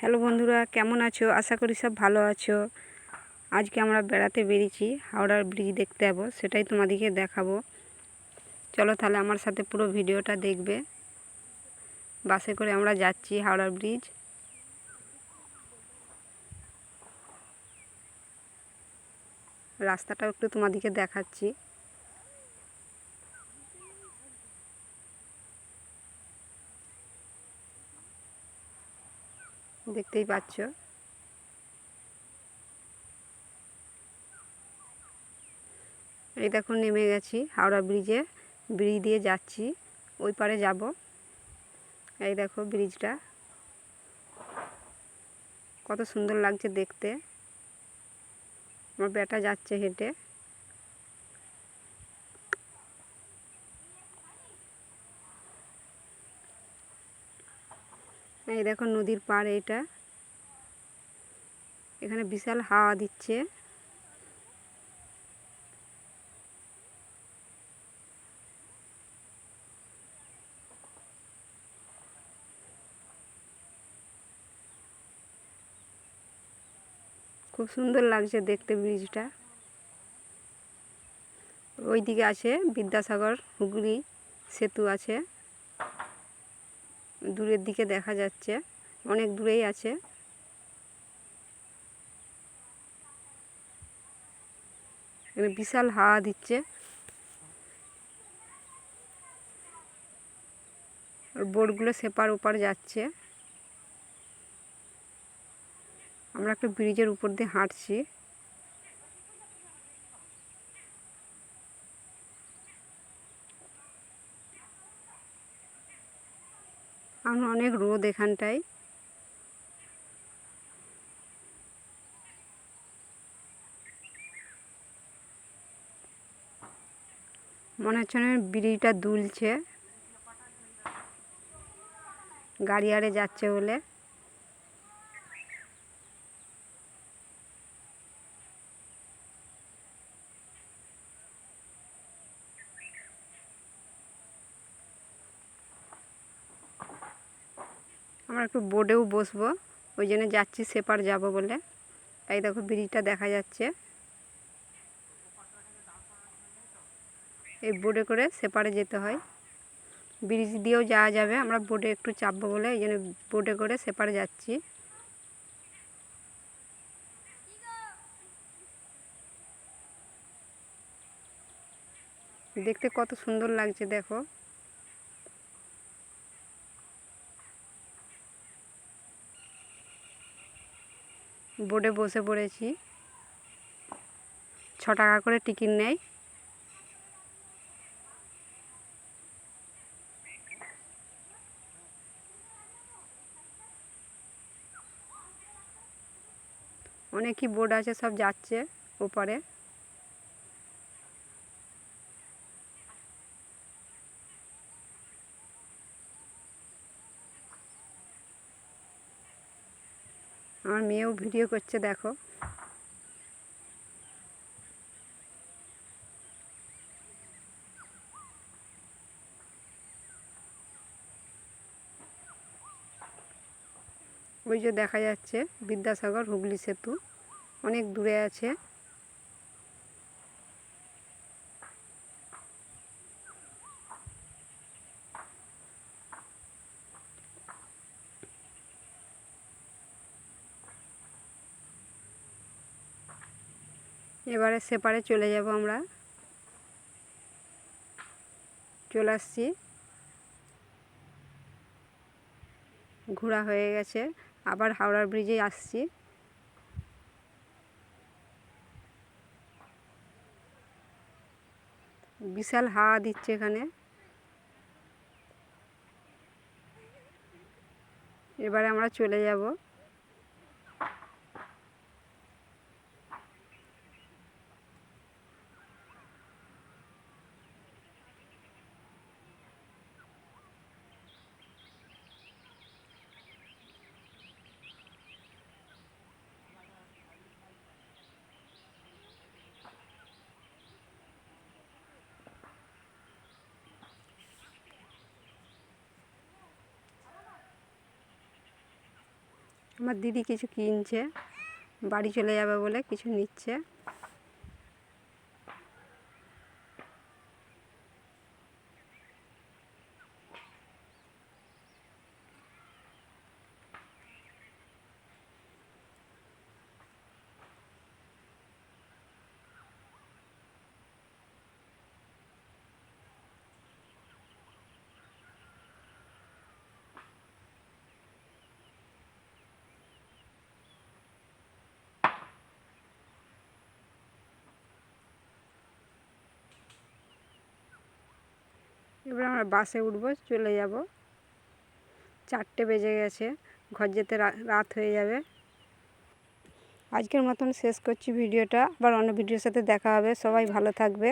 Hello বন্ধুরা, কেমন আছো? আশা করি সব ভালো আছো। আজকে আমরা বেড়াতে বেরিয়েছি, হাওড়ার ব্রিজ দেখতে যাবো, সেটাই তোমাদেরকে দেখাবো। চলো তাহলে আমার সাথে পুরো ভিডিওটা দেখবে। বাসে করে আমরা যাচ্ছি হাওড়ার ব্রিজ। রাস্তাটাও একটু তোমাদেরকে দেখাচ্ছি। দেখতেই পাচ্ছ। এই দেখো নেমে গেছি হাওড়া ব্রিজে, ব্রিজ দিয়ে যাচ্ছি, ওই পারে যাব। এই দেখো ব্রিজটা কত সুন্দর লাগছে দেখতে। আমার বেটা যাচ্ছে হেঁটে। এই দেখো নদীর পাড়, এটা এখানে বিশাল হাওয়া দিচ্ছে। খুব সুন্দর লাগছে দেখতে ব্রিজটা। ওইদিকে আছে বিদ্যাসাগর হুগলি সেতু আছে, দূরের দিকে দেখা যাচ্ছে, অনেক দূরেই আছে। এখানে বিশাল হাওয়া দিচ্ছে। বোটগুলো সেপার ওপার যাচ্ছে। আমরা একটা ব্রিজের উপর দিয়ে হাঁটছি। আমরা অনেক রোদ এখানটায়। মনে হচ্ছে না ব্রিজটা দুলছে, গাড়ি আরে যাচ্ছে বলে। আমরা একটু বোটেও বসবো, ওই জন্য যাচ্ছি সেপার যাব বলে। তাই দেখো ব্রিজটা দেখা যাচ্ছে। এই বোটে করে সেপারে যেতে হয়, ব্রিজ দিয়েও যাওয়া যাবে। আমরা বোটে একটু চাপবো বলে এই জন্য বোটে করে সেপারে যাচ্ছি। দেখতে কত সুন্দর লাগছে দেখো। বোটে বসে পড়েছি, 6 টাকা করে টিকিট নেয়। অনেকই বোট আছে, সব যাচ্ছে ওপারে। আমার মেয়েও ভিডিও করছে দেখো। ওই যে দেখা যাচ্ছে বিদ্যাসাগর হুগলি সেতু, অনেক দূরে আছে। এবারে সেপারে চলে যাব আমরা। চলে আসছি, ঘোরা হয়ে গেছে, আবার হাওড়ার ব্রিজে আসছি। বিশাল হাওয়া দিচ্ছে এখানে। এবারে আমরা চলে যাব। আমার দিদি কিছু কিনছে, বাড়ি চলে যাবে বলে কিছু নিচ্ছে। এবার আমরা বাসে উঠবো, চলে যাব। 4টে বেজে গেছে, ঘর যেতে রাত হয়ে যাবে। আজকের মতন শেষ করছি ভিডিওটা, আবার অন্য ভিডিওর সাথে দেখা হবে। সবাই ভালো থাকবে।